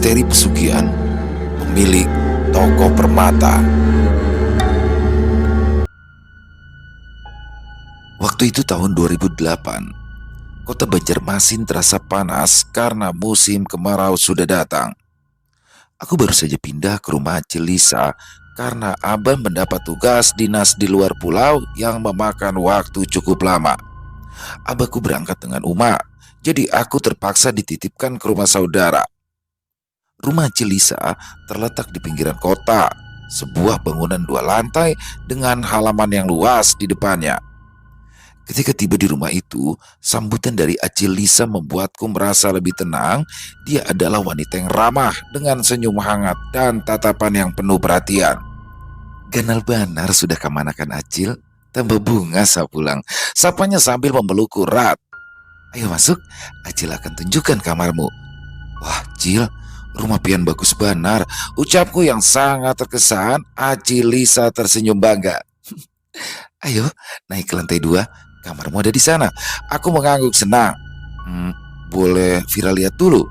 Misteri pesugihan pemilik toko permata. Waktu itu tahun 2008. Kota Banjarmasin terasa panas karena musim kemarau sudah datang. Aku baru saja pindah ke rumah Celisa karena Abang mendapat tugas dinas di luar pulau yang memakan waktu cukup lama. Abahku berangkat dengan Uma, jadi aku terpaksa dititipkan ke rumah saudara. Rumah Celisa terletak di pinggiran kota, sebuah bangunan 2 lantai dengan halaman yang luas di depannya. Ketika tiba di rumah itu, sambutan dari Celisa membuatku merasa lebih tenang. Dia adalah wanita yang ramah dengan senyum hangat dan tatapan yang penuh perhatian. "Ganal banar sudah kamanakan Acil, tambah bunga sapulang," sapanya sambil memelukku erat. "Ayo masuk, Acil akan tunjukkan kamarmu." "Wah, Cil, rumah pian bagus banar," ucapku yang sangat terkesan. Celisa tersenyum bangga. "Ayo, naik ke lantai 2. Kamarmu ada di sana." Aku mengangguk senang. Boleh Vira lihat dulu?"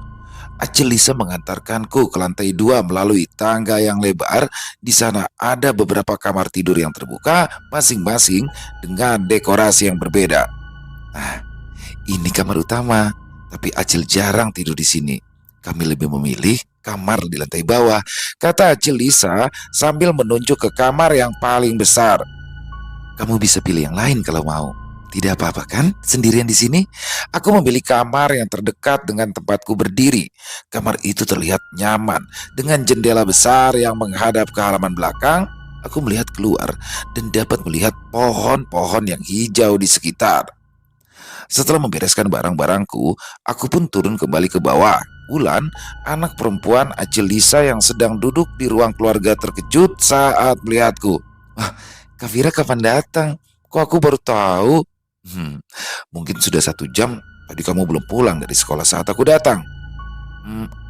Celisa mengantarkanku ke lantai 2 melalui tangga yang lebar. Di sana ada beberapa kamar tidur yang terbuka, masing-masing dengan dekorasi yang berbeda. "Nah, ini kamar utama, tapi Acil jarang tidur di sini. Kami lebih memilih kamar di lantai bawah," kata Celisa sambil menunjuk ke kamar yang paling besar. "Kamu bisa pilih yang lain kalau mau. Tidak apa-apa kan sendirian di sini?" Aku memilih kamar yang terdekat dengan tempatku berdiri. Kamar itu terlihat nyaman dengan jendela besar yang menghadap ke halaman belakang. Aku melihat keluar dan dapat melihat pohon-pohon yang hijau di sekitar. Setelah membereskan barang-barangku, aku pun turun kembali ke bawah. Ulan, anak perempuan Celisa yang sedang duduk di ruang keluarga, terkejut saat melihatku. "Wah, Kak Vira kapan datang? Kok aku baru tahu?" Mungkin sudah 1 jam. Tadi kamu belum pulang dari sekolah saat aku datang."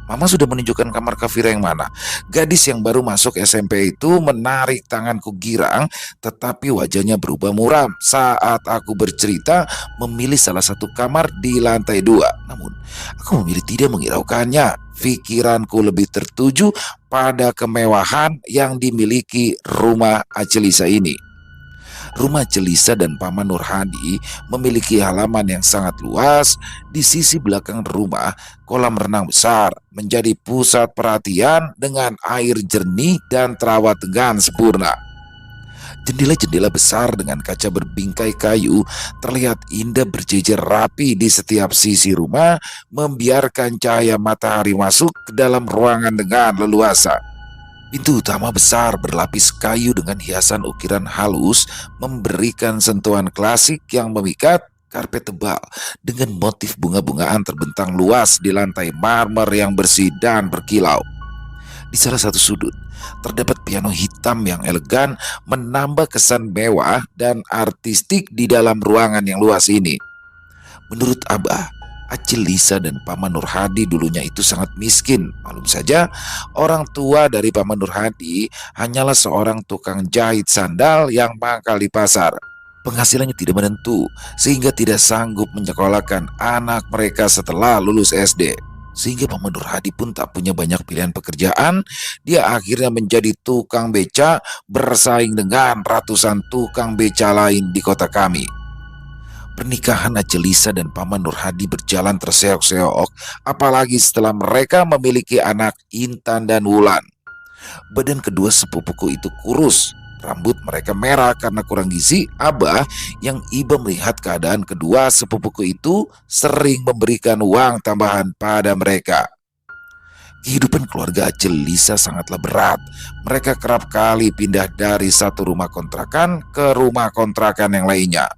Mama sudah menunjukkan kamar Kak Vira yang mana?" Gadis yang baru masuk SMP itu menarik tanganku girang, tetapi wajahnya berubah muram saat aku bercerita memilih salah satu kamar di lantai 2. Namun, aku memilih tidak menghiraukannya. Pikiranku lebih tertuju pada kemewahan yang dimiliki rumah Celisa ini. Rumah Celisa dan Paman Nurhadi memiliki halaman yang sangat luas. Di sisi belakang rumah, kolam renang besar menjadi pusat perhatian dengan air jernih dan terawat dengan sempurna. Jendela-jendela besar dengan kaca berbingkai kayu terlihat indah berjejer rapi di setiap sisi rumah, membiarkan cahaya matahari masuk ke dalam ruangan dengan leluasa. Pintu utama besar berlapis kayu dengan hiasan ukiran halus memberikan sentuhan klasik yang memikat. Karpet tebal dengan motif bunga-bungaan terbentang luas di lantai marmer yang bersih dan berkilau. Di salah satu sudut terdapat piano hitam yang elegan, menambah kesan mewah dan artistik di dalam ruangan yang luas ini. Menurut Abah, Celisa dan Paman Nurhadi dulunya itu sangat miskin. Malum saja, orang tua dari Paman Nurhadi hanyalah seorang tukang jahit sandal yang mangkal di pasar. Penghasilannya tidak menentu, sehingga tidak sanggup menyekolahkan anak mereka setelah lulus SD. Sehingga Paman Nurhadi pun tak punya banyak pilihan pekerjaan. Dia akhirnya menjadi tukang beca, bersaing dengan ratusan tukang beca lain di kota kami. Pernikahan Celisa dan Paman Nurhadi berjalan terseok-seok, apalagi setelah mereka memiliki anak Intan dan Wulan. Badan kedua sepupuku itu kurus, rambut mereka merah karena kurang gizi. Abah yang iba melihat keadaan kedua sepupuku itu sering memberikan uang tambahan pada mereka. Kehidupan keluarga Celisa sangatlah berat. Mereka kerap kali pindah dari satu rumah kontrakan ke rumah kontrakan yang lainnya.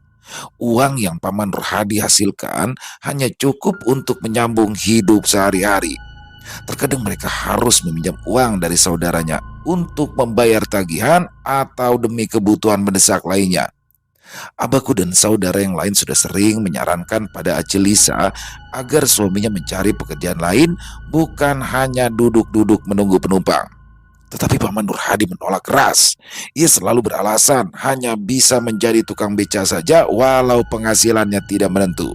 Uang yang Paman Nurhadi hasilkan hanya cukup untuk menyambung hidup sehari-hari. Terkadang mereka harus meminjam uang dari saudaranya untuk membayar tagihan atau demi kebutuhan mendesak lainnya. Abahku dan saudara yang lain sudah sering menyarankan pada Celisa agar suaminya mencari pekerjaan lain, bukan hanya duduk-duduk menunggu penumpang. Tetapi Paman Nurhadi menolak keras. Ia selalu beralasan hanya bisa menjadi tukang beca saja walau penghasilannya tidak menentu.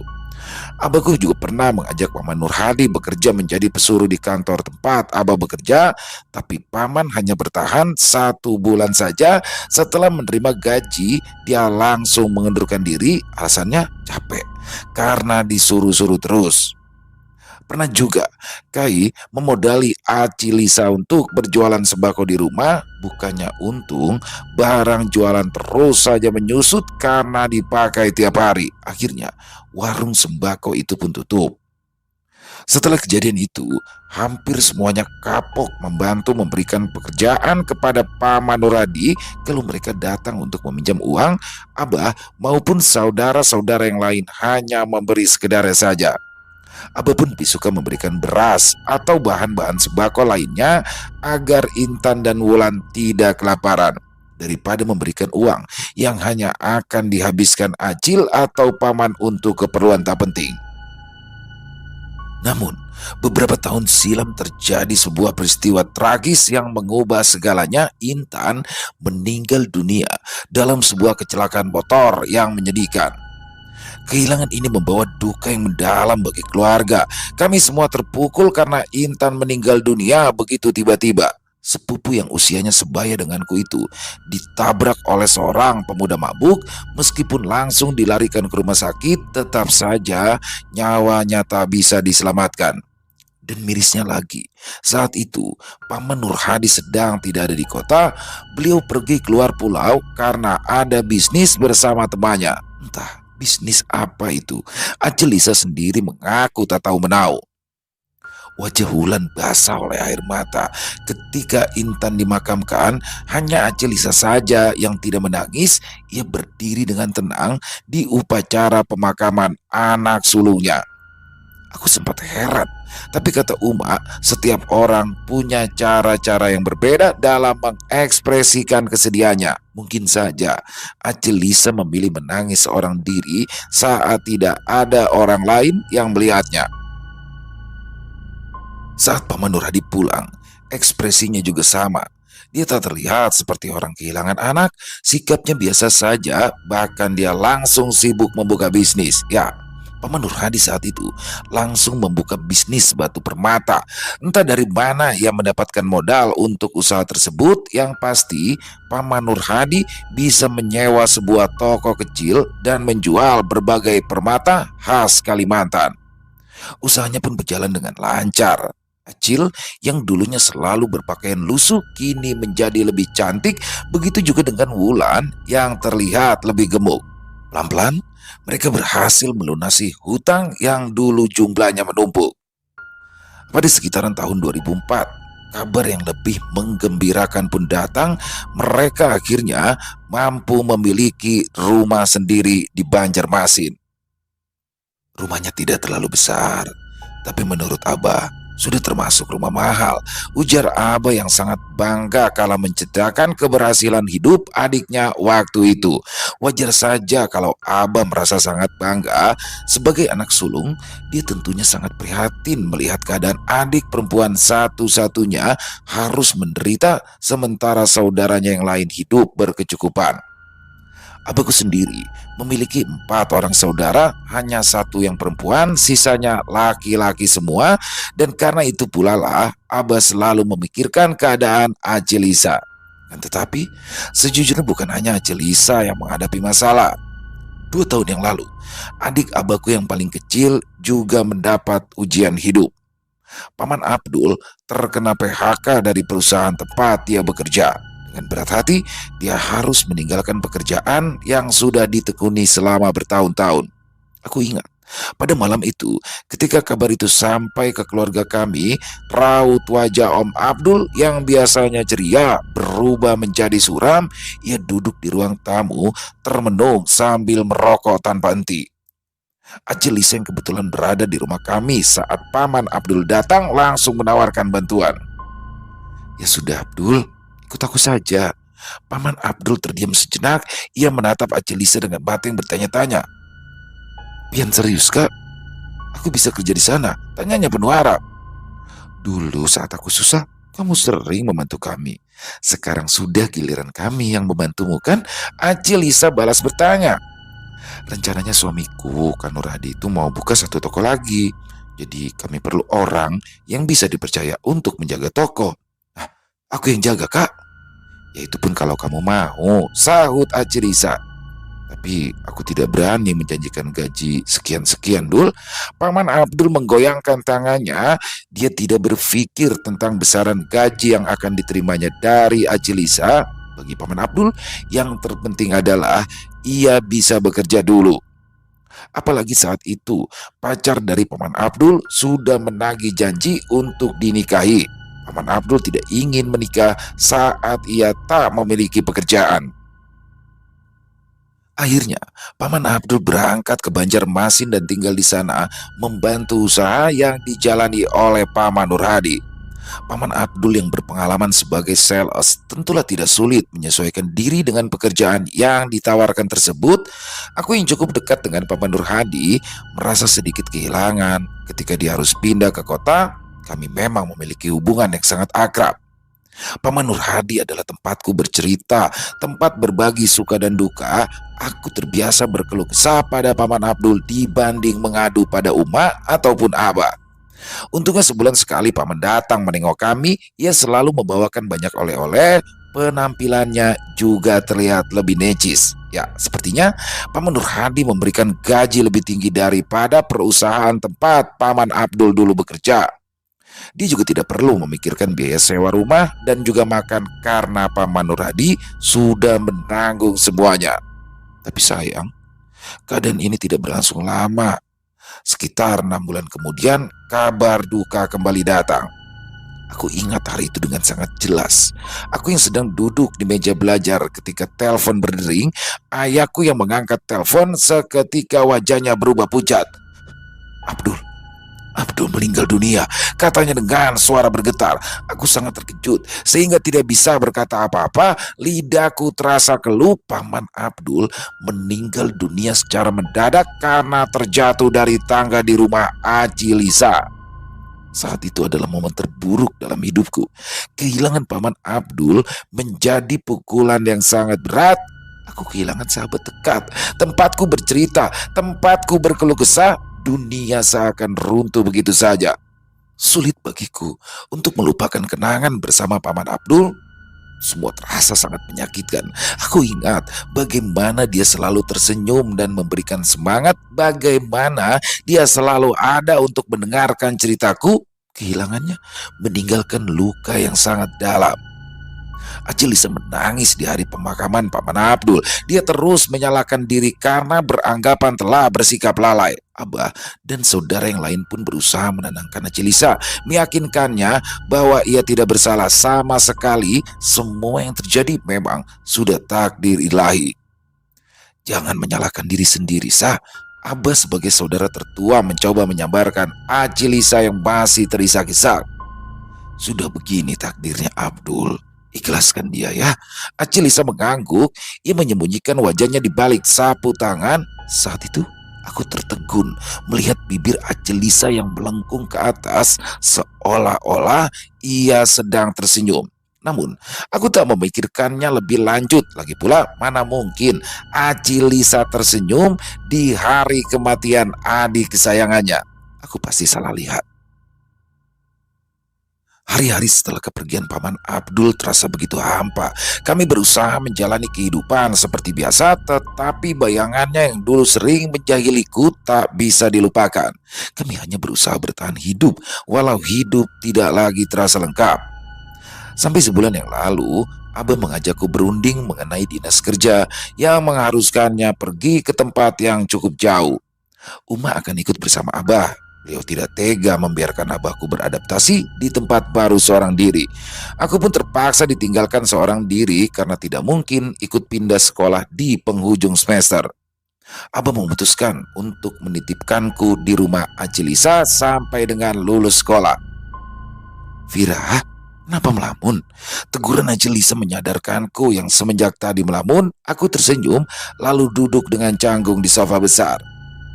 Abahku juga pernah mengajak Paman Nurhadi bekerja menjadi pesuruh di kantor tempat Abah bekerja, tapi Paman hanya bertahan 1 bulan saja. Setelah menerima gaji, dia langsung mengundurkan diri, alasannya capek karena disuruh-suruh terus. Pernah juga Kai memodali Aci Lisa untuk berjualan sembako di rumah, bukannya untung, barang jualan terus saja menyusut karena dipakai tiap hari. Akhirnya, warung sembako itu pun tutup. Setelah kejadian itu, hampir semuanya kapok membantu memberikan pekerjaan kepada Paman Nuradi kalau mereka datang untuk meminjam uang. Abah maupun saudara-saudara yang lain hanya memberi sekedarnya saja. Abah pun lebih suka memberikan beras atau bahan-bahan sembako lainnya agar Intan dan Wulan tidak kelaparan daripada memberikan uang yang hanya akan dihabiskan Acil atau Paman untuk keperluan tak penting. Namun, beberapa tahun silam terjadi sebuah peristiwa tragis yang mengubah segalanya. Intan meninggal dunia dalam sebuah kecelakaan motor yang menyedihkan. Kehilangan ini membawa duka yang mendalam bagi keluarga. Kami semua terpukul karena Intan meninggal dunia begitu tiba-tiba. Sepupu yang usianya sebaya denganku itu ditabrak oleh seorang pemuda mabuk. Meskipun langsung dilarikan ke rumah sakit, tetap saja nyawanya tak bisa diselamatkan. Dan mirisnya lagi, saat itu Paman Nurhadi sedang tidak ada di kota. Beliau pergi keluar pulau karena ada bisnis bersama temannya. Entah bisnis apa itu. Ajelisa sendiri mengaku tak tahu menau. Wajah Wulan basah oleh air mata. Ketika Intan dimakamkan, hanya Ajelisa saja yang tidak menangis. Ia berdiri dengan tenang di upacara pemakaman anak sulungnya. Aku sempat heran, tapi kata Uma, setiap orang punya cara-cara yang berbeda dalam mengekspresikan kesedihannya. Mungkin saja Ajelisa memilih menangis seorang diri saat tidak ada orang lain yang melihatnya. Saat Paman Nurhadi pulang, ekspresinya juga sama. Dia tak terlihat seperti orang kehilangan anak, sikapnya biasa saja, bahkan dia langsung sibuk membuka bisnis. Ya, Paman Nurhadi saat itu langsung membuka bisnis batu permata. Entah dari mana ia mendapatkan modal untuk usaha tersebut. Yang pasti, Paman Nurhadi bisa menyewa sebuah toko kecil dan menjual berbagai permata khas Kalimantan. Usahanya pun berjalan dengan lancar. Acil yang dulunya selalu berpakaian lusuh kini menjadi lebih cantik. Begitu juga dengan Wulan yang terlihat lebih gemuk. Pelan-pelan mereka berhasil melunasi hutang yang dulu jumlahnya menumpuk. Pada sekitaran tahun 2004, kabar yang lebih menggembirakan pun datang. Mereka akhirnya mampu memiliki rumah sendiri di Banjarmasin. Rumahnya tidak terlalu besar, tapi menurut Abah sudah termasuk rumah mahal. Ujar Abah yang sangat bangga kala menceritakan keberhasilan hidup adiknya waktu itu. Wajar saja kalau Abah merasa sangat bangga. Sebagai anak sulung, dia tentunya sangat prihatin melihat keadaan adik perempuan satu-satunya harus menderita sementara saudaranya yang lain hidup berkecukupan. Abahku sendiri memiliki 4 orang saudara, hanya 1 yang perempuan, sisanya laki-laki semua. Dan karena itu pula lah Abah selalu memikirkan keadaan Ajelisa. Dan tetapi sejujurnya bukan hanya Ajelisa yang menghadapi masalah. 2 tahun yang lalu, adik abahku yang paling kecil juga mendapat ujian hidup. Paman Abdul terkena PHK dari perusahaan tempat dia bekerja. Dengan berat hati, dia harus meninggalkan pekerjaan yang sudah ditekuni selama bertahun-tahun. Aku ingat, pada malam itu, ketika kabar itu sampai ke keluarga kami, raut wajah Om Abdul yang biasanya ceria berubah menjadi suram. Ia duduk di ruang tamu, termenung sambil merokok tanpa henti. Ajelisa yang kebetulan berada di rumah kami saat Paman Abdul datang langsung menawarkan bantuan. Ya sudah Abdul, ikut aku saja. Paman Abdul terdiam sejenak. Ia menatap Ajelisa dengan mata yang bertanya-tanya. Pian serius kak? Aku bisa kerja di sana? Tanyanya penuh harap. Dulu saat aku susah, kamu sering membantu kami. Sekarang sudah giliran kami yang membantumu kan? Ajelisa balas bertanya. Rencananya suamiku, Kak Nur Hadi itu mau buka satu toko lagi. Jadi kami perlu orang yang bisa dipercaya untuk menjaga toko. Nah, aku yang jaga, Kak. Ya itu pun kalau kamu mau, sahut Aci Risa. Tapi aku tidak berani menjanjikan gaji sekian-sekian, Dul. Paman Abdul menggoyangkan tangannya. Dia tidak berpikir tentang besaran gaji yang akan diterimanya dari Ajilisa. Bagi Paman Abdul, yang terpenting adalah ia bisa bekerja dulu. Apalagi saat itu, pacar dari Paman Abdul sudah menagih janji untuk dinikahi. Paman Abdul tidak ingin menikah saat ia tak memiliki pekerjaan. Akhirnya, Paman Abdul berangkat ke Banjarmasin dan tinggal di sana membantu usaha yang dijalani oleh Paman Nur Hadi. Paman Abdul yang berpengalaman sebagai sales tentulah tidak sulit menyesuaikan diri dengan pekerjaan yang ditawarkan tersebut. Aku yang cukup dekat dengan Paman Nur Hadi merasa sedikit kehilangan ketika dia harus pindah ke kota. Kami memang memiliki hubungan yang sangat akrab. Paman Nur Hadi adalah tempatku bercerita, tempat berbagi suka dan duka. Aku terbiasa berkeluh kesah pada Paman Abdul dibanding mengadu pada Uma ataupun Abah. Untungnya sebulan sekali Paman datang menengok kami. Ia selalu membawakan banyak oleh-oleh. Penampilannya juga terlihat lebih necis. Ya, sepertinya Paman Nur Hadi memberikan gaji lebih tinggi daripada perusahaan tempat Paman Abdul dulu bekerja. Dia juga tidak perlu memikirkan biaya sewa rumah dan juga makan karena Paman Nur Hadi sudah menanggung semuanya. Tapi sayang, keadaan ini tidak berlangsung lama. Sekitar 6 bulan kemudian, kabar duka kembali datang. Aku ingat hari itu dengan sangat jelas. Aku yang sedang duduk di meja belajar ketika telepon berdering. Ayahku yang mengangkat telepon seketika wajahnya berubah pucat. Abdul, Abdul meninggal dunia, katanya dengan suara bergetar. Aku sangat terkejut sehingga tidak bisa berkata apa-apa. Lidahku terasa keluh. Paman Abdul meninggal dunia secara mendadak karena terjatuh dari tangga di rumah Aji Lisa. Saat itu adalah momen terburuk dalam hidupku. Kehilangan Paman Abdul menjadi pukulan yang sangat berat. Aku kehilangan sahabat dekat, tempatku bercerita, tempatku berkeluh kesah. Dunia seakan runtuh begitu saja. Sulit bagiku untuk melupakan kenangan bersama Paman Abdul. Semua terasa sangat menyakitkan. Aku ingat bagaimana dia selalu tersenyum dan memberikan semangat, bagaimana dia selalu ada untuk mendengarkan ceritaku. Kehilangannya meninggalkan luka yang sangat dalam. Acil Lisa menangis di hari pemakaman Paman Abdul. Dia terus menyalahkan diri karena beranggapan telah bersikap lalai. Abah dan saudara yang lain pun berusaha menenangkan Acil Lisa, meyakinkannya bahwa ia tidak bersalah sama sekali. Semua yang terjadi memang sudah takdir ilahi. Jangan menyalahkan diri sendiri, Sah. Abah sebagai saudara tertua mencoba menyabarkan Acil Lisa yang masih terisak-isak. Sudah begini takdirnya Abdul, ikhlaskan dia ya. Acil Lisa mengangguk. Ia menyembunyikan wajahnya di balik sapu tangan. Saat itu aku tertegun melihat bibir Acil Lisa yang melengkung ke atas seolah-olah ia sedang tersenyum. Namun aku tak memikirkannya lebih lanjut. Lagi pula mana mungkin Acil Lisa tersenyum di hari kematian adik kesayangannya. Aku pasti salah lihat. Hari-hari setelah kepergian Paman Abdul terasa begitu hampa. Kami berusaha menjalani kehidupan seperti biasa, tetapi bayangannya yang dulu sering menjahiliku tak bisa dilupakan. Kami hanya berusaha bertahan hidup, walau hidup tidak lagi terasa lengkap. Sampai sebulan yang lalu, Abah mengajakku berunding mengenai dinas kerja yang mengharuskannya pergi ke tempat yang cukup jauh. Uma akan ikut bersama Abah. Beliau tidak tega membiarkan abahku beradaptasi di tempat baru seorang diri. Aku pun terpaksa ditinggalkan seorang diri karena tidak mungkin ikut pindah sekolah di penghujung semester. Abah memutuskan untuk menitipkanku di rumah Acil Lisa sampai dengan lulus sekolah. Vira, kenapa melamun? Teguran Acil Lisa menyadarkanku yang semenjak tadi melamun. Aku tersenyum lalu duduk dengan canggung di sofa besar.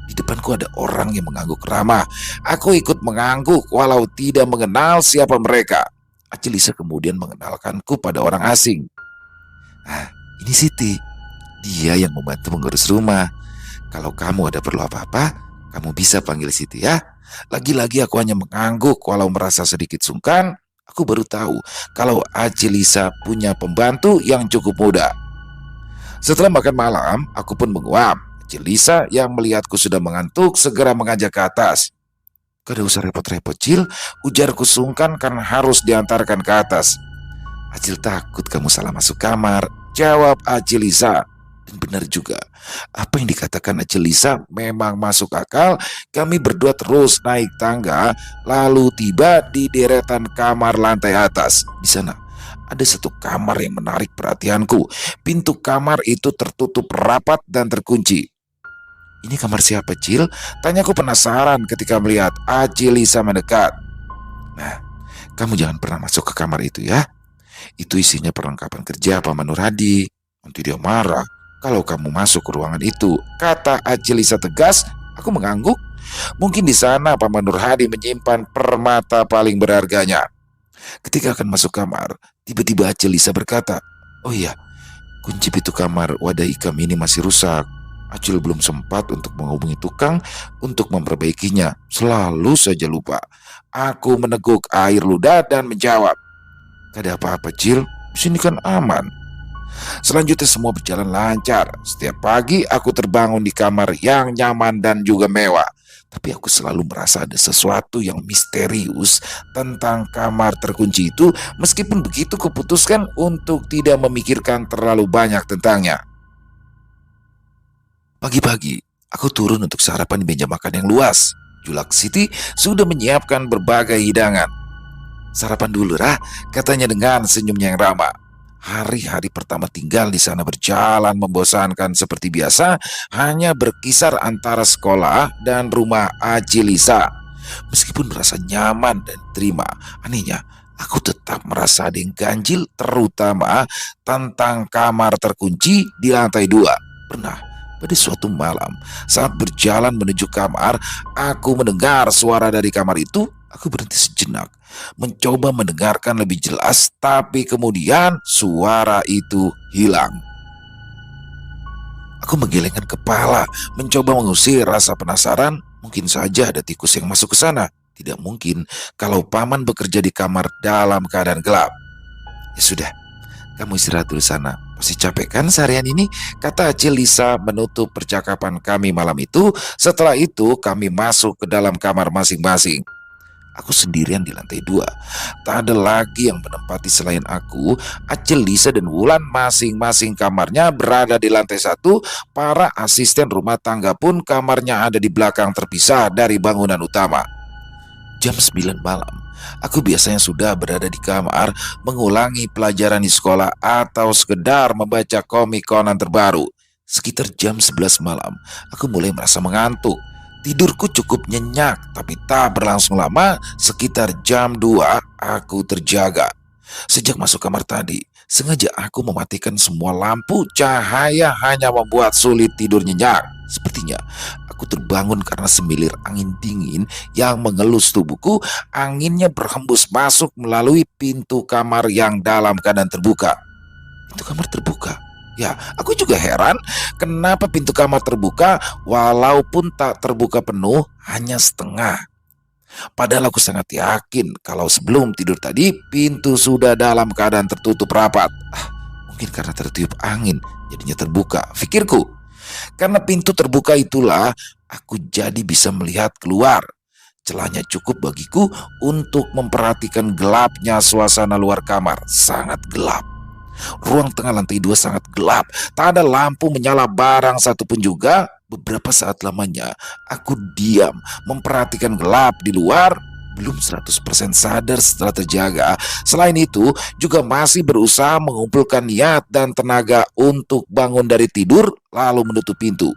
Di depanku ada orang yang mengangguk ramah. Aku ikut mengangguk walau tidak mengenal siapa mereka. Acil Lisa kemudian mengenalkanku pada orang asing. Ah, ini Siti. Dia yang membantu mengurus rumah. Kalau kamu ada perlu apa-apa, kamu bisa panggil Siti ya. Lagi-lagi aku hanya mengangguk walau merasa sedikit sungkan. Aku baru tahu kalau Aci Lisa punya pembantu yang cukup muda. Setelah makan malam, aku pun menguap. Aci Lisa yang melihatku sudah mengantuk segera mengajak ke atas. Gak usah repot-repot, Cil. Ujarku sungkan karena harus diantarkan ke atas. Acil takut kamu salah masuk kamar, jawab Acil Lisa. Dan benar juga, apa yang dikatakan Acil Lisa memang masuk akal. Kami berdua terus naik tangga, lalu tiba di deretan kamar lantai atas. Di sana ada satu kamar yang menarik perhatianku. Pintu kamar itu tertutup rapat dan terkunci. Ini kamar siapa, Cil? Tanyaku penasaran ketika melihat Acil Lisa mendekat. Nah, kamu jangan pernah masuk ke kamar itu ya. Itu isinya perlengkapan kerja Paman Nurhadi. Nanti dia marah kalau kamu masuk ke ruangan itu, kata Acil Lisa tegas. Aku mengangguk. Mungkin di sana Paman Nurhadi menyimpan permata paling berharganya. Ketika akan masuk kamar, tiba-tiba Acil Lisa berkata, "Oh iya, kunci pintu kamar wadah ikam ini masih rusak." Acil belum sempat untuk menghubungi tukang untuk memperbaikinya. Selalu saja lupa. Aku meneguk air ludah dan menjawab, "Gak ada apa-apa, Cil. Sini kan aman." Selanjutnya semua berjalan lancar. Setiap pagi aku terbangun di kamar yang nyaman dan juga mewah. Tapi aku selalu merasa ada sesuatu yang misterius tentang kamar terkunci itu. Meskipun begitu, kuputuskan untuk tidak memikirkan terlalu banyak tentangnya. Pagi-pagi, aku turun untuk sarapan di meja makan yang luas. Julak Siti sudah menyiapkan berbagai hidangan. "Sarapan dulu, Rah," katanya dengan senyumnya yang ramah. Hari-hari pertama tinggal di sana berjalan membosankan seperti biasa, hanya berkisar antara sekolah dan rumah Aci Lisa. Meskipun merasa nyaman dan terima, anehnya aku tetap merasa ada yang ganjil, terutama tentang kamar terkunci di lantai 2. Pernah pada suatu malam, saat berjalan menuju kamar, aku mendengar suara dari kamar itu. Aku berhenti sejenak, mencoba mendengarkan lebih jelas, tapi kemudian suara itu hilang. Aku menggelengkan kepala, mencoba mengusir rasa penasaran. Mungkin saja ada tikus yang masuk ke sana. Tidak mungkin kalau paman bekerja di kamar dalam keadaan gelap. Ya sudah, kamu istirahat dulu sana. Masih capek kan seharian ini? Kata Acil Lisa menutup percakapan kami malam itu. Setelah itu kami masuk ke dalam kamar masing-masing. Aku sendirian di lantai 2. Tak ada lagi yang menempati selain aku. Acil Lisa dan Wulan masing-masing kamarnya berada di lantai 1. Para asisten rumah tangga pun kamarnya ada di belakang terpisah dari bangunan utama. Jam 9 malam, aku biasanya sudah berada di kamar mengulangi pelajaran di sekolah atau sekedar membaca komik Conan terbaru. Sekitar jam 11 malam, aku mulai merasa mengantuk. Tidurku cukup nyenyak, tapi tak berlangsung lama. Sekitar jam 2, aku terjaga. Sejak masuk kamar tadi, sengaja aku mematikan semua lampu. Cahaya hanya membuat sulit tidur nyenyak. Sepertinya aku terbangun karena semilir angin dingin yang mengelus tubuhku. Anginnya berhembus masuk melalui pintu kamar yang dalam keadaan terbuka. Pintu kamar terbuka. Ya, aku juga heran kenapa pintu kamar terbuka walaupun tak terbuka penuh, hanya setengah. Padahal aku sangat yakin kalau sebelum tidur tadi pintu sudah dalam keadaan tertutup rapat. Mungkin karena tertiup angin jadinya terbuka, pikirku. Karena pintu terbuka itulah aku jadi bisa melihat keluar. Celahnya cukup bagiku untuk memperhatikan gelapnya suasana luar kamar. Sangat gelap. Ruang tengah lantai 2 sangat gelap. Tak ada lampu menyala barang satupun juga. Beberapa saat lamanya aku diam memperhatikan gelap di luar. Belum 100% sadar setelah terjaga. Selain itu juga masih berusaha mengumpulkan niat dan tenaga untuk bangun dari tidur lalu menutup pintu.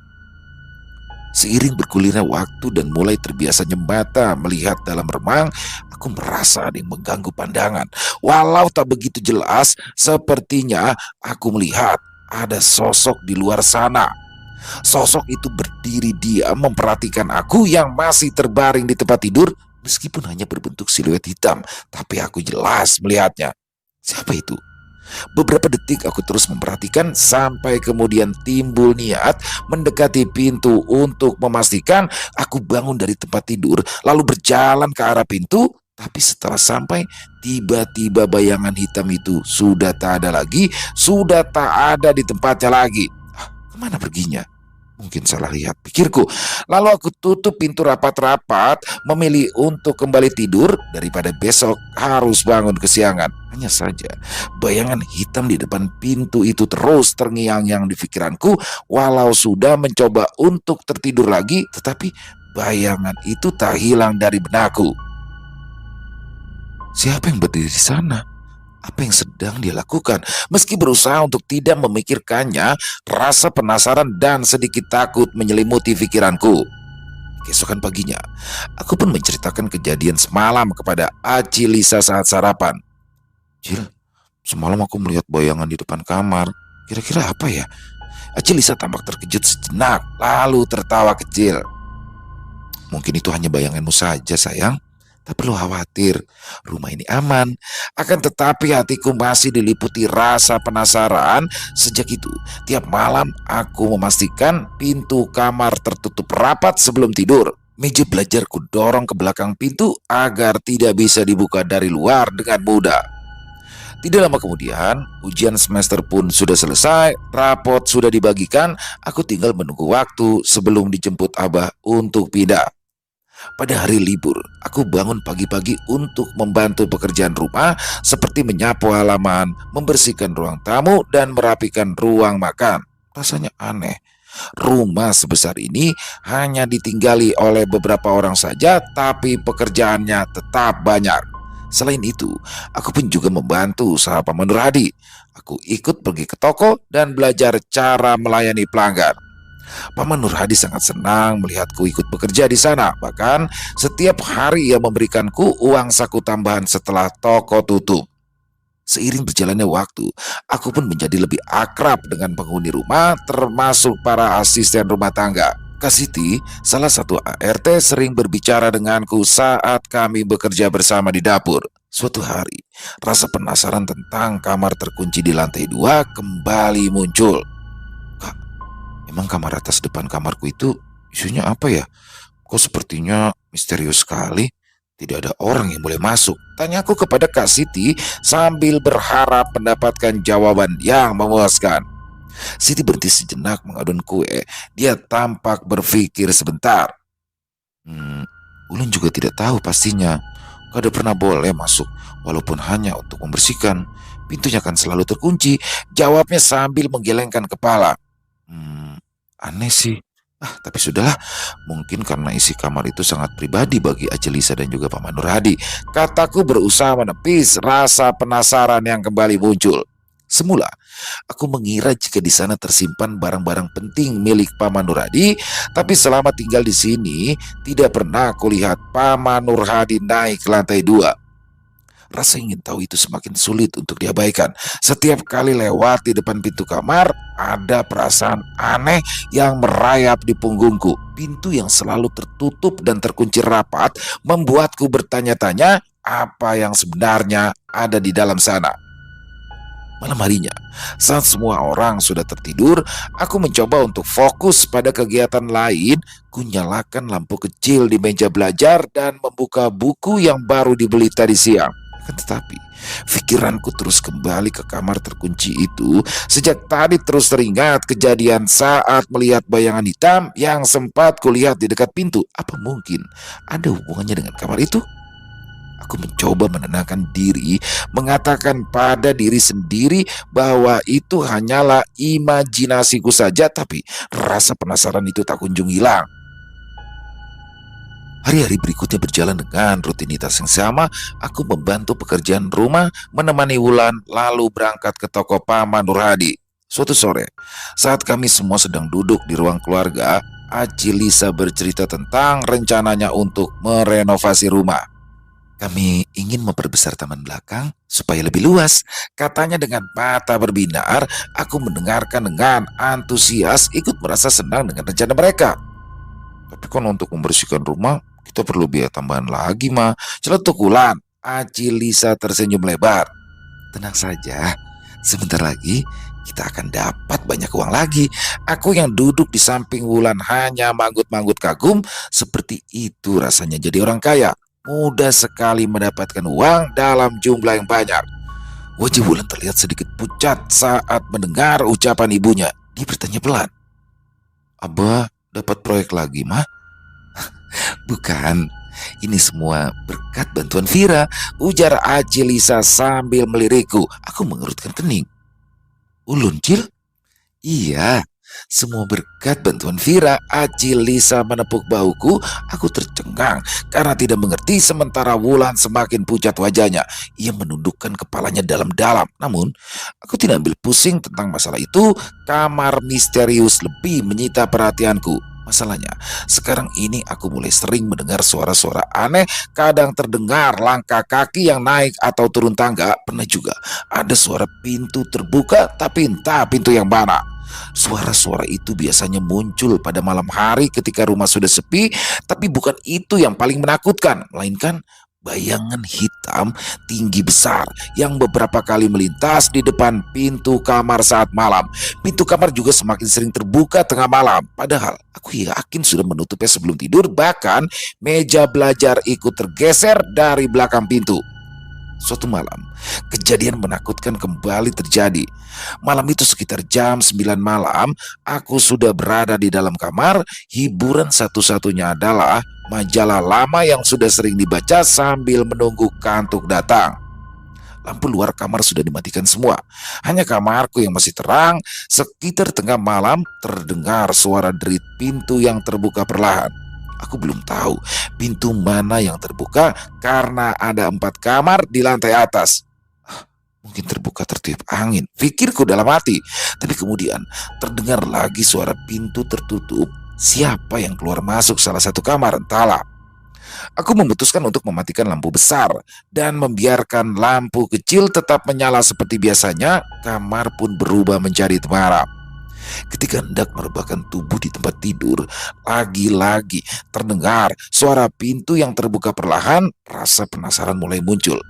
Seiring bergulirnya waktu dan mulai terbiasanya mata melihat dalam remang, aku merasa ada yang mengganggu pandangan. Walau tak begitu jelas, sepertinya aku melihat ada sosok di luar sana. Sosok itu berdiri diam memperhatikan aku yang masih terbaring di tempat tidur. Meskipun hanya berbentuk siluet hitam, tapi aku jelas melihatnya. Siapa itu? Beberapa detik aku terus memperhatikan sampai kemudian timbul niat mendekati pintu untuk memastikan. Aku bangun dari tempat tidur lalu berjalan ke arah pintu. Tapi setelah sampai, tiba-tiba bayangan hitam itu sudah tak ada lagi, sudah tak ada di tempatnya lagi. Kemana perginya? Mungkin salah lihat, pikirku. Lalu aku tutup pintu rapat-rapat, memilih untuk kembali tidur daripada besok harus bangun kesiangan. Hanya saja, bayangan hitam di depan pintu itu terus terngiang-ngiang di pikiranku. Walau sudah mencoba untuk tertidur lagi, tetapi bayangan itu tak hilang dari benakku. Siapa yang berdiri di sana? Apa yang sedang dia lakukan? Meski berusaha untuk tidak memikirkannya, rasa penasaran dan sedikit takut menyelimuti pikiranku. Keesokan paginya, aku pun menceritakan kejadian semalam kepada Aci Lisa saat sarapan. Cil, semalam aku melihat bayangan di depan kamar. Kira-kira apa ya? Aci Lisa tampak terkejut sejenak, lalu tertawa kecil. Mungkin itu hanya bayanganmu saja, sayang. Tak perlu khawatir, rumah ini aman. Akan tetapi hatiku masih diliputi rasa penasaran. Sejak itu, tiap malam aku memastikan pintu kamar tertutup rapat sebelum tidur. Meja belajar ku dorong ke belakang pintu agar tidak bisa dibuka dari luar dengan mudah. Tidak lama kemudian, ujian semester pun sudah selesai, rapot sudah dibagikan, aku tinggal menunggu waktu sebelum dijemput Abah untuk pindah. Pada hari libur, aku bangun pagi-pagi untuk membantu pekerjaan rumah seperti menyapu halaman, membersihkan ruang tamu, dan merapikan ruang makan. Rasanya aneh. Rumah sebesar ini hanya ditinggali oleh beberapa orang saja, tapi pekerjaannya tetap banyak. Selain itu, aku pun juga membantu usaha Paman Nur Hadi. Aku ikut pergi ke toko dan belajar cara melayani pelanggan. Paman Nur Hadi sangat senang melihatku ikut bekerja di sana. Bahkan setiap hari ia memberikanku uang saku tambahan setelah toko tutup. Seiring berjalannya waktu, aku pun menjadi lebih akrab dengan penghuni rumah, termasuk para asisten rumah tangga. Kak Siti, salah satu ART, sering berbicara denganku saat kami bekerja bersama di dapur. Suatu hari, rasa penasaran tentang kamar terkunci di lantai 2 kembali muncul. Kak, emang kamar atas depan kamarku itu isinya apa ya? Kok sepertinya misterius sekali. Tidak ada orang yang boleh masuk. Tanyaku kepada Kak Siti sambil berharap mendapatkan jawaban yang memuaskan. Siti berhenti sejenak mengadun kue. Dia tampak berpikir sebentar. Ulun juga tidak tahu pastinya. Kada pernah boleh masuk, walaupun hanya untuk membersihkan. Pintunya akan selalu terkunci. Jawabnya sambil menggelengkan kepala. Aneh sih. Tapi sudahlah. Mungkin karena isi kamar itu sangat pribadi bagi Acelisa dan juga Paman Nur Hadi. Kataku berusaha menepis rasa penasaran yang kembali muncul. Semula, aku mengira jika di sana tersimpan barang-barang penting milik Paman Nur Hadi, tapi selama tinggal di sini, tidak pernah aku lihat Paman Nur Hadi naik ke lantai 2. Rasa ingin tahu itu semakin sulit untuk diabaikan. Setiap kali lewat di depan pintu kamar, ada perasaan aneh yang merayap di punggungku. Pintu yang selalu tertutup dan terkunci rapat membuatku bertanya-tanya apa yang sebenarnya ada di dalam sana. Malam harinya, saat semua orang sudah tertidur, aku mencoba untuk fokus pada kegiatan lain. Ku nyalakan lampu kecil di meja belajar dan membuka buku yang baru dibeli tadi siang. Tetapi pikiranku terus kembali ke kamar terkunci itu. Sejak tadi terus teringat kejadian saat melihat bayangan hitam yang sempat kulihat di dekat pintu. Apa mungkin ada hubungannya dengan kamar itu? Aku mencoba menenangkan diri, mengatakan pada diri sendiri bahwa itu hanyalah imajinasiku saja, tapi rasa penasaran itu tak kunjung hilang. Hari-hari berikutnya berjalan dengan rutinitas yang sama. Aku membantu pekerjaan rumah, menemani Wulan, lalu berangkat ke toko Paman Nur Hadi. Suatu sore, saat kami semua sedang duduk di ruang keluarga, Aci Lisa bercerita tentang rencananya untuk merenovasi rumah. Kami ingin memperbesar taman belakang supaya lebih luas. Katanya dengan mata berbinar. Aku mendengarkan dengan antusias, ikut merasa senang dengan rencana mereka. Tapi kan untuk membersihkan rumah, kita perlu biaya tambahan lagi, Ma. Celetuk Wulan. Aci Lisa tersenyum lebar. Tenang saja, Sebentar lagi kita akan dapat banyak uang lagi. Aku yang duduk di samping Wulan hanya manggut-manggut kagum. Seperti itu rasanya jadi orang kaya. Mudah sekali mendapatkan uang dalam jumlah yang banyak. Wajah Wulan terlihat sedikit pucat saat mendengar ucapan ibunya. Dia bertanya pelan, "Abah dapat proyek lagi, mah?" "Bukan, ini semua berkat bantuan Vira," ujar Aci Lisa sambil melirikku. Aku mengerutkan kening. "Ulun, Cil?" "Iya, semua berkat bantuan Vira." Aci Lisa menepuk bahuku. Aku tercengang karena tidak mengerti, sementara Wulan semakin pucat wajahnya. Ia menundukkan kepalanya dalam-dalam. Namun, aku tidak ambil pusing tentang masalah itu. Kamar misterius lebih menyita perhatianku. Masalahnya, sekarang ini aku mulai sering mendengar suara-suara aneh. Kadang terdengar langkah kaki yang naik atau turun tangga. Pernah juga ada suara pintu terbuka, tapi entah pintu yang mana. Suara-suara itu biasanya muncul pada malam hari ketika rumah sudah sepi, tapi bukan itu yang paling menakutkan, melainkan bayangan hitam tinggi besar yang beberapa kali melintas di depan pintu kamar saat malam. Pintu kamar juga semakin sering terbuka tengah malam, padahal aku yakin sudah menutupnya sebelum tidur. Bahkan meja belajar ikut tergeser dari belakang pintu. Suatu malam, kejadian menakutkan kembali terjadi. Malam itu sekitar jam 9 malam, aku sudah berada di dalam kamar. Hiburan satu-satunya adalah majalah lama yang sudah sering dibaca sambil menunggu kantuk datang. Lampu luar kamar sudah dimatikan semua. Hanya kamarku yang masih terang. Sekitar tengah malam terdengar suara derit pintu yang terbuka perlahan. Aku belum tahu pintu mana yang terbuka karena ada 4 kamar di lantai atas. Mungkin terbuka tertiup angin, pikirku dalam hati. Tapi kemudian terdengar lagi suara pintu tertutup. Siapa yang keluar masuk salah satu kamar, entahlah. Aku memutuskan untuk mematikan lampu besar dan membiarkan lampu kecil tetap menyala seperti biasanya. Kamar pun berubah menjadi temaram. Ketika hendak merebahkan tubuh di tempat tidur, lagi-lagi terdengar suara pintu yang terbuka perlahan. Rasa penasaran mulai muncul.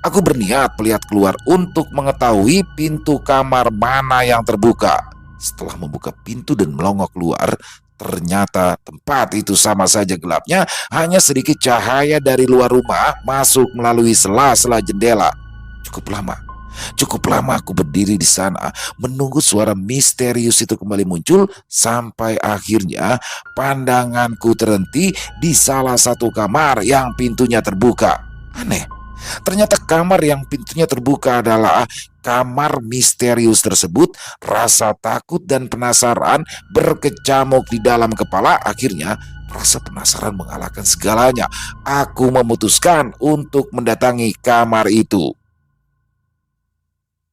Aku berniat melihat keluar untuk mengetahui pintu kamar mana yang terbuka. Setelah membuka pintu dan melongok keluar, ternyata tempat itu sama saja gelapnya. Hanya sedikit cahaya dari luar rumah masuk melalui sela-sela jendela. Cukup lama Cukup lama aku berdiri di sana menunggu suara misterius itu kembali muncul, sampai akhirnya pandanganku terhenti di salah satu kamar yang pintunya terbuka. Aneh, ternyata kamar yang pintunya terbuka adalah kamar misterius tersebut. Rasa takut dan penasaran berkecamuk di dalam kepala. Akhirnya rasa penasaran mengalahkan segalanya. Aku memutuskan untuk mendatangi kamar itu.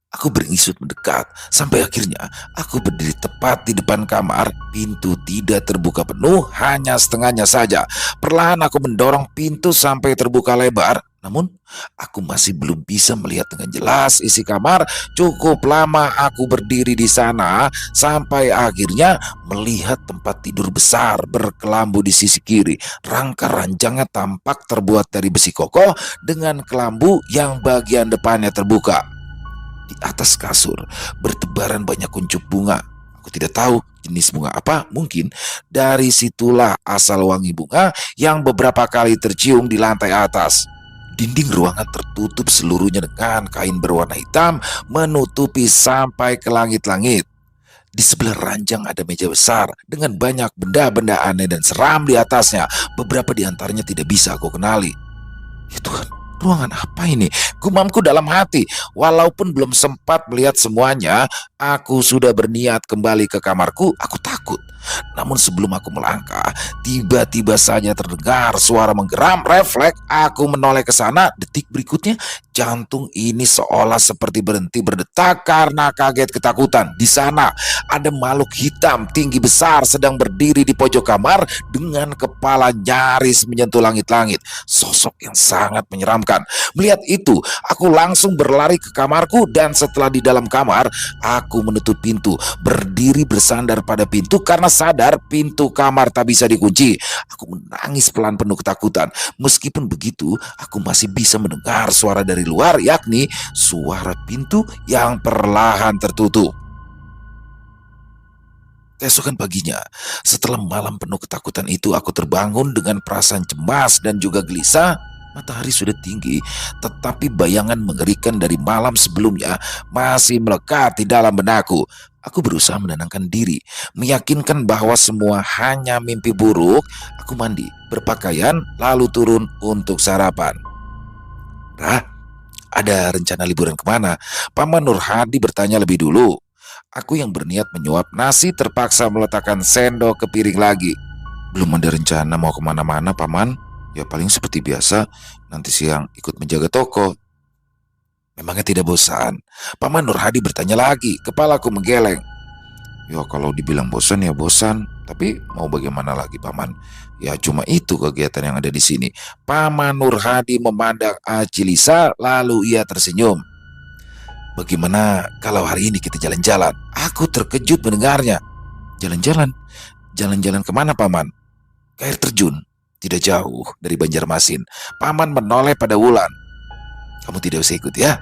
Aku beringisut mendekat, sampai akhirnya aku berdiri tepat di depan kamar. Pintu tidak terbuka penuh, hanya setengahnya saja. Perlahan aku mendorong pintu sampai terbuka lebar. Namun, aku masih belum bisa melihat dengan jelas isi kamar. Cukup lama aku berdiri di sana, sampai akhirnya melihat tempat tidur besar berkelambu di sisi kiri. Rangka ranjangnya tampak terbuat dari besi kokoh dengan kelambu yang bagian depannya terbuka. Di atas kasur bertebaran banyak kuncup bunga. Aku tidak tahu jenis bunga apa. Mungkin dari situlah asal wangi bunga yang beberapa kali tercium di lantai atas. Dinding ruangan tertutup seluruhnya dengan kain berwarna hitam menutupi sampai ke langit-langit. Di sebelah ranjang ada meja besar dengan banyak benda-benda aneh dan seram di atasnya. Beberapa di antaranya tidak bisa aku kenali. Ya Tuhan, ruangan apa ini? Gumamku dalam hati. Walaupun belum sempat melihat semuanya, aku sudah berniat kembali ke kamarku. Aku takut. Namun sebelum aku melangkah, tiba-tiba saja terdengar suara menggeram. Refleks aku menoleh ke sana. Detik berikutnya, jantung ini seolah seperti berhenti berdetak karena kaget ketakutan. Di sana ada makhluk hitam tinggi besar sedang berdiri di pojok kamar dengan kepala nyaris menyentuh langit-langit. Sosok yang sangat menyeramkan. Melihat itu, aku langsung berlari ke kamarku, dan setelah di dalam kamar, aku menutup pintu, berdiri bersandar pada pintu karena sadar pintu kamar tak bisa dikunci. Aku menangis pelan penuh ketakutan. Meskipun begitu, aku masih bisa mendengar suara dari luar, yakni suara pintu yang perlahan tertutup. Keesokan paginya, setelah malam penuh ketakutan itu, aku terbangun dengan perasaan cemas dan juga gelisah. Matahari sudah tinggi, tetapi bayangan mengerikan dari malam sebelumnya masih melekat di dalam benakku. Aku berusaha menenangkan diri, meyakinkan bahwa semua hanya mimpi buruk. Aku mandi, berpakaian, lalu turun untuk sarapan. Rah, ada rencana liburan kemana? Paman Nur Hadi bertanya lebih dulu. Aku yang berniat menyuap nasi terpaksa meletakkan sendok ke piring lagi. Belum ada rencana mau kemana-mana, Paman. Ya paling seperti biasa, nanti siang ikut menjaga toko. Memangnya tidak bosan? Paman Nur Hadi bertanya lagi, kepalaku menggeleng. Ya kalau dibilang bosan ya bosan, tapi mau bagaimana lagi, Paman? Ya cuma itu kegiatan yang ada di sini. Paman Nur Hadi memandang Aci Lisa, lalu ia tersenyum. Bagaimana kalau hari ini kita jalan-jalan? Aku terkejut mendengarnya. Jalan-jalan? Jalan-jalan kemana, Paman? Ke air terjun. Tidak jauh dari Banjarmasin. Paman menoleh pada Wulan. Kamu tidak usah ikut ya?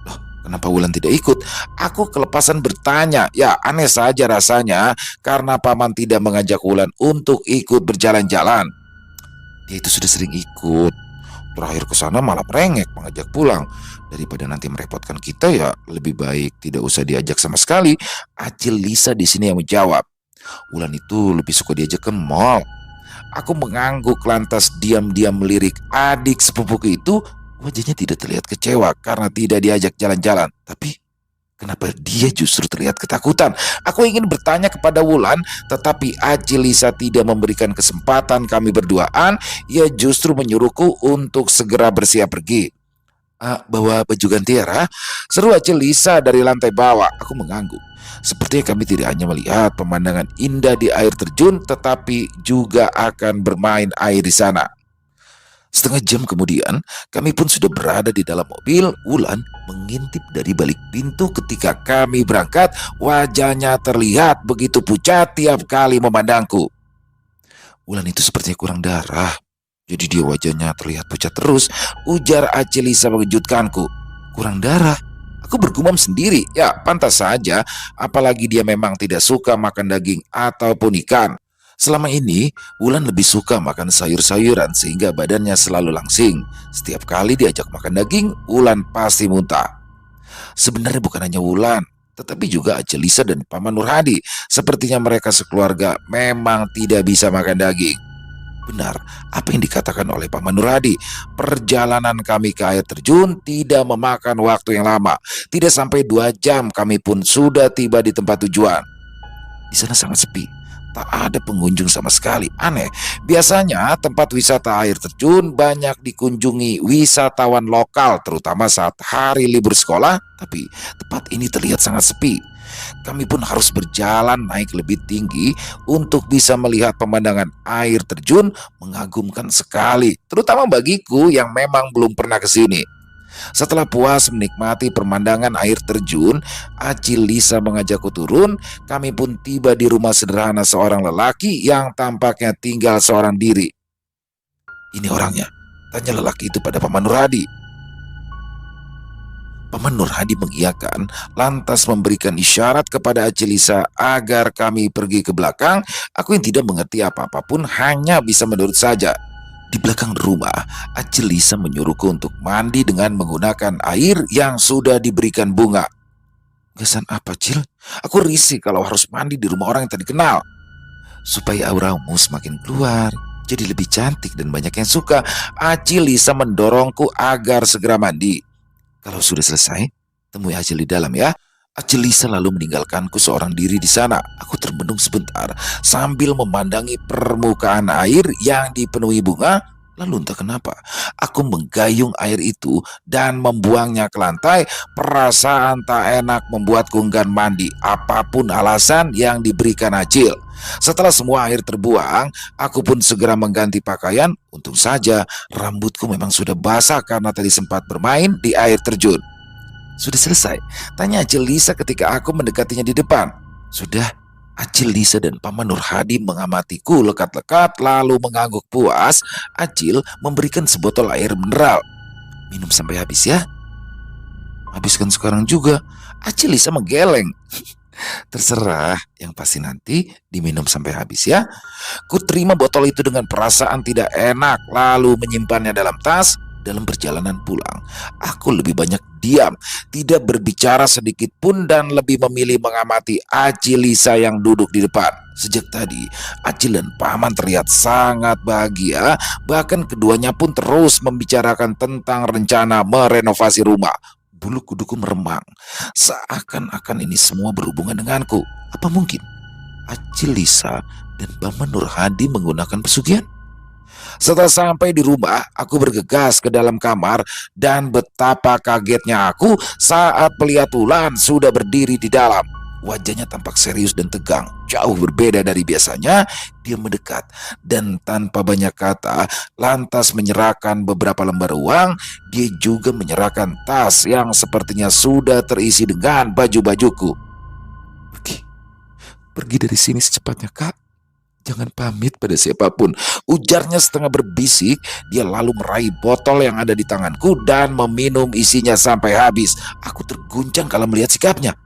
Loh, kenapa Wulan tidak ikut? Aku kelepasan bertanya. Ya, aneh saja rasanya karena Paman tidak mengajak Wulan untuk ikut berjalan-jalan. Dia itu sudah sering ikut. Terakhir ke sana malah merengek mengajak pulang. Daripada nanti merepotkan kita, ya lebih baik tidak usah diajak sama sekali. Acil Lisa di sini yang menjawab. Wulan itu lebih suka diajak ke mall. Aku mengangguk lantas diam-diam melirik adik sepupuku itu. Wajahnya tidak terlihat kecewa karena tidak diajak jalan-jalan. Tapi kenapa dia justru terlihat ketakutan? Aku ingin bertanya kepada Wulan, tetapi Acil Lisa tidak memberikan kesempatan kami berduaan. Ia justru menyuruhku untuk segera bersiap pergi. Bawa baju ganti ya, Ra? Seru Acil Lisa dari lantai bawah. Aku mengangguk. Sepertinya kami tidak hanya melihat pemandangan indah di air terjun, tetapi juga akan bermain air di sana. Setengah jam kemudian, kami pun sudah berada di dalam mobil. Wulan mengintip dari balik pintu ketika kami berangkat. Wajahnya terlihat begitu pucat tiap kali memandangku. Wulan itu sepertinya kurang darah. Jadi dia wajahnya terlihat pucat terus, ujar Acil Lisa mengejutkanku. Kurang darah? Aku bergumam sendiri. Ya, pantas saja, apalagi dia memang tidak suka makan daging ataupun ikan. Selama ini, Wulan lebih suka makan sayur-sayuran sehingga badannya selalu langsing. Setiap kali diajak makan daging, Wulan pasti muntah. Sebenarnya bukan hanya Wulan, tetapi juga Acil Lisa dan Paman Nur Hadi. Sepertinya mereka sekeluarga memang tidak bisa makan daging. Benar, apa yang dikatakan oleh Paman Nur Hadi. Perjalanan kami ke air terjun tidak memakan waktu yang lama. Tidak sampai 2 jam kami pun sudah tiba di tempat tujuan. Di sana sangat sepi. Tak ada pengunjung sama sekali. Aneh, biasanya tempat wisata air terjun banyak dikunjungi wisatawan lokal, terutama saat hari libur sekolah. Tapi tempat ini terlihat sangat sepi. Kami pun harus berjalan naik lebih tinggi untuk bisa melihat pemandangan air terjun. Mengagumkan sekali, terutama bagiku yang memang belum pernah ke sini. Setelah puas menikmati pemandangan air terjun, Acil Lisa mengajakku turun. Kami pun tiba di rumah sederhana seorang lelaki yang tampaknya tinggal seorang diri. Ini orangnya, tanya lelaki itu pada Paman Nur Hadi. Paman Nur Hadi mengiyakan, lantas memberikan isyarat kepada Acil Lisa agar kami pergi ke belakang. Aku yang tidak mengerti apa-apa pun hanya bisa menurut saja. Di belakang rumah, Acil Lisa menyuruhku untuk mandi dengan menggunakan air yang sudah diberikan bunga. Kesan apa, Cil? Aku risih kalau harus mandi di rumah orang yang tadi kenal. Supaya auramu semakin keluar, jadi lebih cantik dan banyak yang suka. Acil Lisa mendorongku agar segera mandi. Kalau sudah selesai, temui Acil di dalam ya. Acil Lisa lalu meninggalkanku seorang diri di sana. Aku termenung sebentar sambil memandangi permukaan air yang dipenuhi bunga. Lalu entah kenapa, aku menggayung air itu dan membuangnya ke lantai. Perasaan tak enak membuatku enggan mandi, apapun alasan yang diberikan Acil. Setelah semua air terbuang, aku pun segera mengganti pakaian. Untung saja rambutku memang sudah basah karena tadi sempat bermain di air terjun. Sudah selesai? Tanya Acil Lisa ketika aku mendekatinya di depan. Sudah. Acil, Lisa, dan Paman Nur Hadi mengamatiku lekat-lekat lalu mengangguk puas. Acil memberikan sebotol air mineral. Minum sampai habis ya. Habiskan sekarang juga. Acil, Lisa menggeleng. Terserah, yang pasti nanti diminum sampai habis ya. Ku terima botol itu dengan perasaan tidak enak, lalu menyimpannya dalam tas. Dalam perjalanan pulang, aku lebih banyak diam, tidak berbicara sedikit pun, dan lebih memilih mengamati Acil, Lisa yang duduk di depan. Sejak tadi, Acil dan Paman terlihat sangat bahagia, bahkan keduanya pun terus membicarakan tentang rencana merenovasi rumah. Bulu kuduku meremang, seakan-akan ini semua berhubungan denganku. Apa mungkin Acil, Lisa, dan Paman Nur Hadi menggunakan pesugihan? Setelah sampai di rumah, aku bergegas ke dalam kamar dan betapa kagetnya aku saat melihat Wulan sudah berdiri di dalam. Wajahnya tampak serius dan tegang, jauh berbeda dari biasanya. Dia mendekat dan tanpa banyak kata lantas menyerahkan beberapa lembar uang. Dia juga menyerahkan tas yang sepertinya sudah terisi dengan baju-bajuku. Pergi, pergi dari sini secepatnya, Kak. Jangan pamit pada siapapun, ujarnya setengah berbisik. Dia lalu meraih botol yang ada di tanganku dan meminum isinya sampai habis. Aku terguncang kalau melihat sikapnya.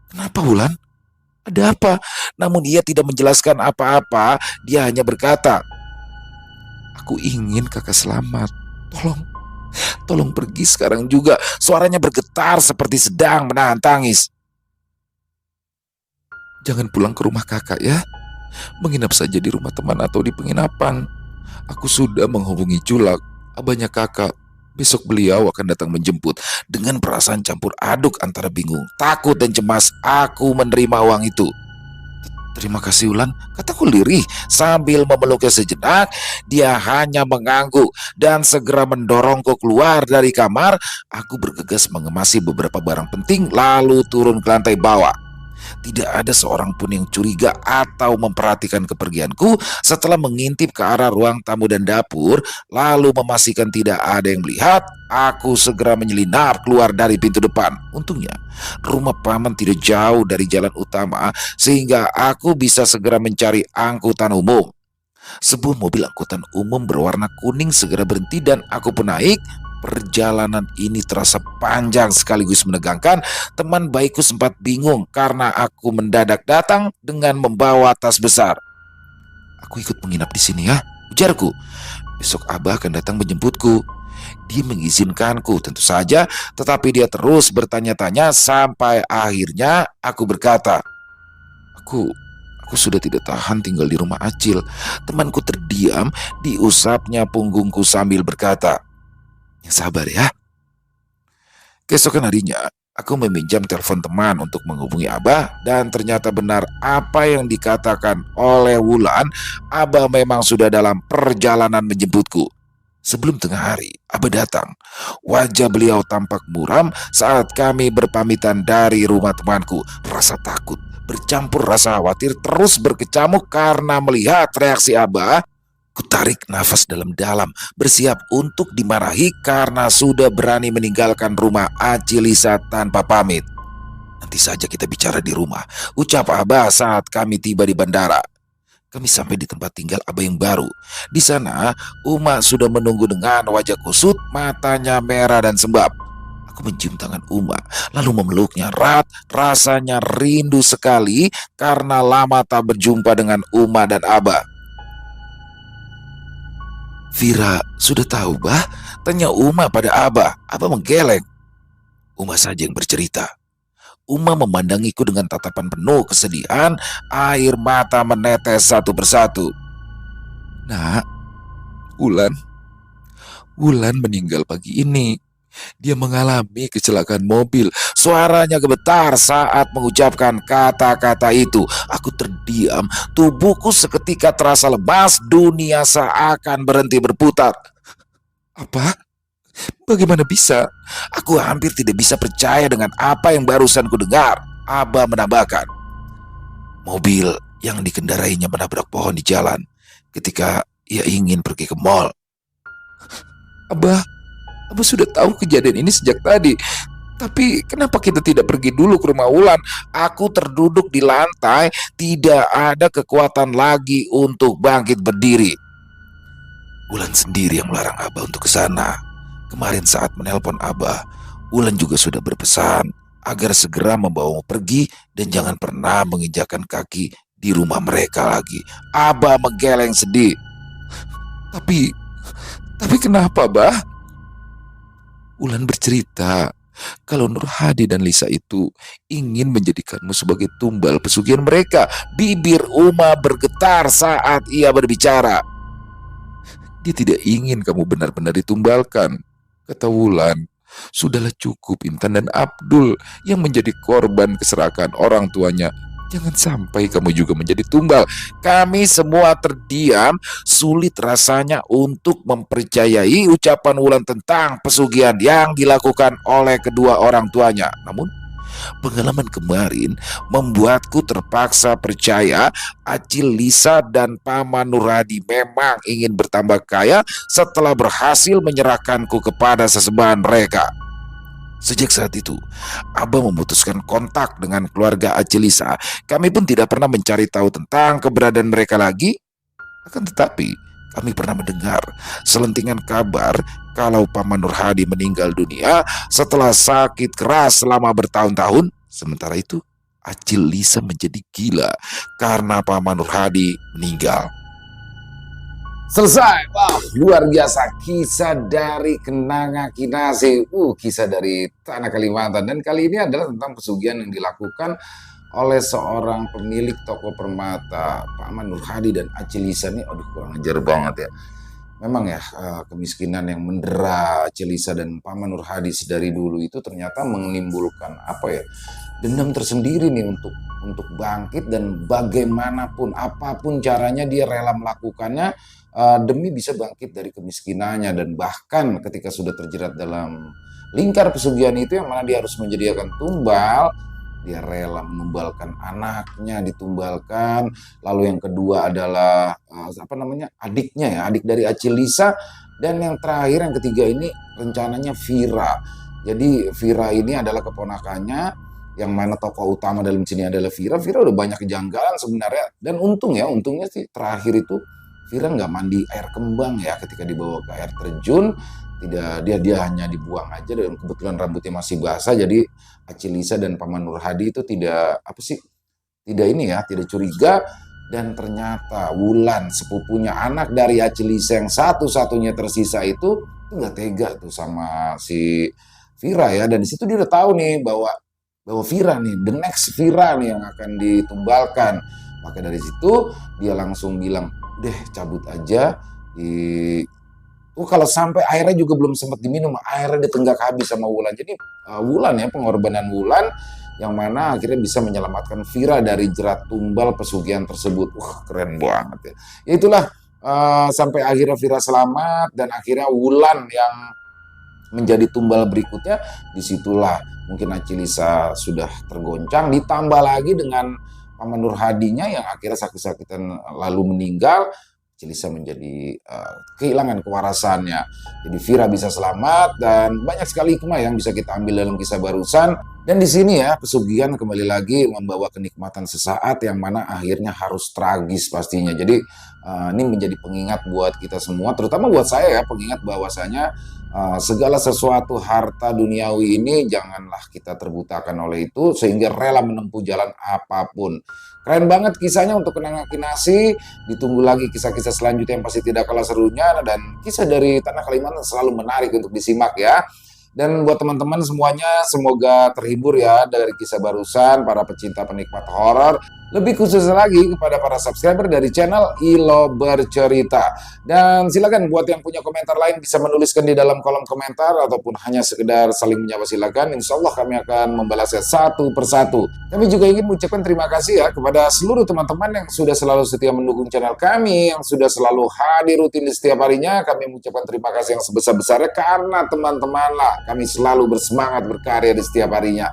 Kenapa, Wulan? Ada apa? Namun ia tidak menjelaskan apa-apa. Dia hanya berkata, aku ingin kakak selamat. Tolong pergi sekarang juga. Suaranya bergetar seperti sedang menahan tangis. Jangan pulang ke rumah kakak ya. Menginap saja di rumah teman atau di penginapan. Aku sudah menghubungi Julak, abahnya kakak. Besok beliau akan datang menjemput. Dengan perasaan campur aduk antara bingung, takut, dan cemas, aku menerima uang itu. Terima kasih, Wulan, kataku lirih sambil memeluknya sejenak. Dia hanya mengangguk dan segera mendorongku keluar dari kamar. Aku bergegas mengemasi beberapa barang penting lalu turun ke lantai bawah. Tidak ada seorang pun yang curiga atau memperhatikan kepergianku. Setelah mengintip ke arah ruang tamu dan dapur, lalu memastikan tidak ada yang melihat, aku segera menyelinap keluar dari pintu depan. Untungnya, rumah Paman tidak jauh dari jalan utama, sehingga aku bisa segera mencari angkutan umum. Sebuah mobil angkutan umum berwarna kuning segera berhenti dan aku pun naik. Perjalanan ini terasa panjang sekaligus menegangkan. Teman baikku sempat bingung karena aku mendadak datang dengan membawa tas besar. Aku ikut menginap di sini ya, ujarku. Besok Abah akan datang menjemputku. Dia mengizinkanku tentu saja, tetapi dia terus bertanya-tanya sampai akhirnya aku berkata, Aku sudah tidak tahan tinggal di rumah Acil. Temanku terdiam, diusapnya punggungku sambil berkata, yang sabar ya. Keesokan harinya, aku meminjam telepon teman untuk menghubungi Abah dan ternyata benar apa yang dikatakan oleh Wulan. Abah memang sudah dalam perjalanan menjemputku. Sebelum tengah hari, Abah datang. Wajah beliau tampak muram saat kami berpamitan dari rumah temanku. Rasa takut bercampur rasa khawatir terus berkecamuk karena melihat reaksi Abah. Kutarik nafas dalam-dalam, bersiap untuk dimarahi karena sudah berani meninggalkan rumah Acil, Lisa tanpa pamit. Nanti saja kita bicara di rumah, ucap Abah saat kami tiba di bandara. Kami sampai di tempat tinggal Abah yang baru. Di sana, Uma sudah menunggu dengan wajah kusut, matanya merah dan sembab. Aku mencium tangan Uma, lalu memeluknya erat. Rasanya rindu sekali karena lama tak berjumpa dengan Uma dan Abah. Vira sudah tahu, Bah? Tanya Uma pada Abah. Abah menggeleng. Uma saja yang bercerita. Uma memandangiku dengan tatapan penuh kesedihan. Air mata menetes satu persatu. Nak, Wulan meninggal pagi ini. Dia mengalami kecelakaan mobil. Suaranya gemetar saat mengucapkan kata-kata itu. Aku terdiam. Tubuhku seketika terasa lemas. Dunia seakan berhenti berputar. Apa? Bagaimana bisa? Aku hampir tidak bisa percaya dengan apa yang barusan ku dengar. Abah menambahkan. Mobil yang dikendarainya menabrak pohon di jalan ketika ia ingin pergi ke mall. Abah sudah tahu kejadian ini sejak tadi. Tapi kenapa kita tidak pergi dulu ke rumah Wulan? Aku terduduk di lantai, tidak ada kekuatan lagi untuk bangkit berdiri. Wulan sendiri yang melarang Abah untuk ke sana. Kemarin saat menelpon Abah, Wulan juga sudah berpesan agar segera membawamu pergi dan jangan pernah menginjakan kaki di rumah mereka lagi. Abah menggeleng sedih. Tapi, tapi kenapa, Bah? Wulan bercerita kalau Nur Hadi dan Lisa itu ingin menjadikanmu sebagai tumbal pesugihan mereka. Bibir Uma bergetar saat ia berbicara. Dia tidak ingin kamu benar-benar ditumbalkan, kata Wulan. Sudahlah cukup Intan dan Abdul yang menjadi korban keserakahan orang tuanya. Jangan sampai kamu juga menjadi tumbal. Kami semua terdiam, sulit rasanya untuk mempercayai ucapan Wulan tentang pesugihan yang dilakukan oleh kedua orang tuanya. Namun, pengalaman kemarin membuatku terpaksa percaya Acil Lisa dan Paman Nurhadi memang ingin bertambah kaya setelah berhasil menyerahkanku kepada sesembahan mereka. Sejak saat itu, Abah memutuskan kontak dengan keluarga Acil Lisa. Kami pun tidak pernah mencari tahu tentang keberadaan mereka lagi. Akan tetapi, kami pernah mendengar selentingan kabar kalau Paman Nurhadi meninggal dunia setelah sakit keras selama bertahun-tahun. Sementara itu, Acil Lisa menjadi gila karena Paman Nurhadi meninggal. Selesai. Wow, luar biasa kisah dari Kenanga Kinase. Kisah dari Tanah Kalimantan. Dan kali ini adalah tentang pesugihan yang dilakukan oleh seorang pemilik toko permata, Paman Nurhadi dan Acil Lisa nih. Aduh, kurang ajar banget ya. Memang ya, kemiskinan yang mendera Acil Lisa dan Paman Nurhadi sedari dulu itu ternyata menimbulkan dendam tersendiri nih untuk bangkit, dan bagaimanapun apapun caranya dia rela melakukannya demi bisa bangkit dari kemiskinannya. Dan bahkan ketika sudah terjerat dalam lingkar pesugihan itu yang mana dia harus menyediakan tumbal, dia rela menumbalkan anaknya, ditumbalkan. Lalu yang kedua adalah adiknya ya, adik dari Acil Lisa. Dan yang terakhir, yang ketiga ini rencananya Vira. Jadi Vira ini adalah keponakannya, yang mana tokoh utama dalam sini adalah Vira. Vira udah banyak kejanggalan sebenarnya. Dan untungnya sih terakhir itu Vira nggak mandi air kembang ya ketika dibawa ke air terjun. Tidak, dia hanya dibuang aja, dan kebetulan rambutnya masih basah. Jadi Acil Lisa dan Paman Nurhadi itu tidak tidak curiga. Dan ternyata Wulan, sepupunya anak dari Acil Lisa yang satu-satunya tersisa itu nggak tega tuh sama si Vira ya. Dan di situ dia udah tahu nih bahwa Vira nih, the next Vira nih yang akan ditumbalkan. Maka dari situ dia langsung bilang, deh cabut aja. Kalau sampai airnya juga belum sempat diminum, airnya ditenggak habis sama Wulan. Jadi Wulan ya, pengorbanan Wulan yang mana akhirnya bisa menyelamatkan Vira dari jerat tumbal pesugihan tersebut. Keren banget ya. Itulah sampai akhirnya Vira selamat, dan akhirnya Wulan yang menjadi tumbal berikutnya. Disitulah mungkin Acil Lisa sudah tergoncang, ditambah lagi dengan Paman Nurhadinya yang akhirnya sakit-sakitan lalu meninggal. Acil Lisa menjadi kehilangan kewarasannya. Jadi Vira bisa selamat, dan banyak sekali hikmah yang bisa kita ambil dalam kisah barusan. Dan di sini ya, pesugihan kembali lagi membawa kenikmatan sesaat yang mana akhirnya harus tragis pastinya. Jadi ini menjadi pengingat buat kita semua, terutama buat saya ya, pengingat bahwasanya segala sesuatu harta duniawi ini janganlah kita terbutakan oleh itu sehingga rela menempuh jalan apapun. Keren banget kisahnya untuk Kenanga Kinase. Ditunggu lagi kisah-kisah selanjutnya yang pasti tidak kalah serunya, dan kisah dari Tanah Kalimantan selalu menarik untuk disimak ya. Dan buat teman-teman semuanya, semoga terhibur ya dari kisah barusan para pecinta penikmat horor. Lebih khusus lagi kepada para subscriber dari channel Ilo Bercerita. Dan silakan buat yang punya komentar lain bisa menuliskan di dalam kolom komentar, ataupun hanya sekedar saling menyapa silakan. Insya Allah kami akan membalasnya satu persatu. Kami juga ingin mengucapkan terima kasih ya kepada seluruh teman-teman yang sudah selalu setia mendukung channel kami, yang sudah selalu hadir rutin di setiap harinya. Kami mengucapkan terima kasih yang sebesar-besarnya, karena teman-teman lah kami selalu bersemangat berkarya di setiap harinya.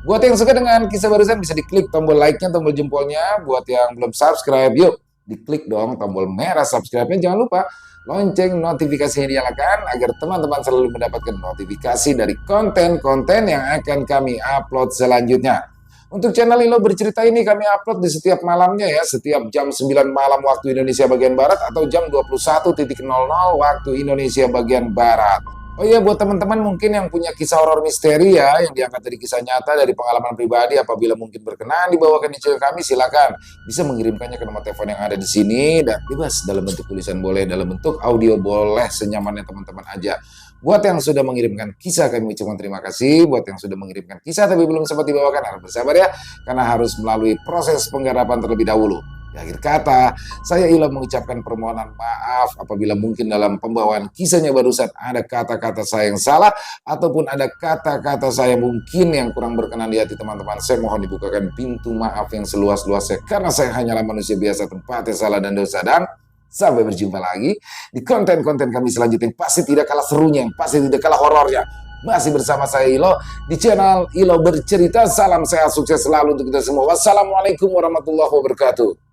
Buat yang suka dengan kisah barusan bisa diklik tombol like-nya, tombol jempolnya. Buat yang belum subscribe, yuk diklik dong tombol merah subscribe-nya. Jangan lupa lonceng notifikasinya dinyalakan agar teman-teman selalu mendapatkan notifikasi dari konten-konten yang akan kami upload selanjutnya. Untuk channel Ilo Bercerita ini kami upload di setiap malamnya ya, setiap jam 9 malam waktu Indonesia bagian Barat atau jam 21.00 waktu Indonesia bagian Barat. Oh iya, buat teman-teman mungkin yang punya kisah horor misteri ya, yang diangkat dari kisah nyata dari pengalaman pribadi, apabila mungkin berkenan dibawakan di channel kami, silakan bisa mengirimkannya ke nomor telepon yang ada di sini, dan bebas dalam bentuk tulisan boleh, dalam bentuk audio boleh, senyamannya teman-teman aja. Buat yang sudah mengirimkan kisah kami ucapkan terima kasih. Buat yang sudah mengirimkan kisah tapi belum sempat dibawakan, harus bersabar ya, karena harus melalui proses penggarapan terlebih dahulu. Di akhir kata, saya Ila mengucapkan permohonan maaf apabila mungkin dalam pembawaan kisahnya barusan ada kata-kata saya yang salah ataupun ada kata-kata saya mungkin yang kurang berkenan di hati teman-teman. Saya mohon dibukakan pintu maaf yang seluas-luasnya karena saya hanyalah manusia biasa, tempatnya salah dan dosa. Dan sampai berjumpa lagi di konten-konten kami selanjutnya yang pasti tidak kalah serunya, yang pasti tidak kalah horornya. Masih bersama saya Ilo di channel Ilo Bercerita. Salam sehat, sukses selalu untuk kita semua. Wassalamualaikum warahmatullahi wabarakatuh.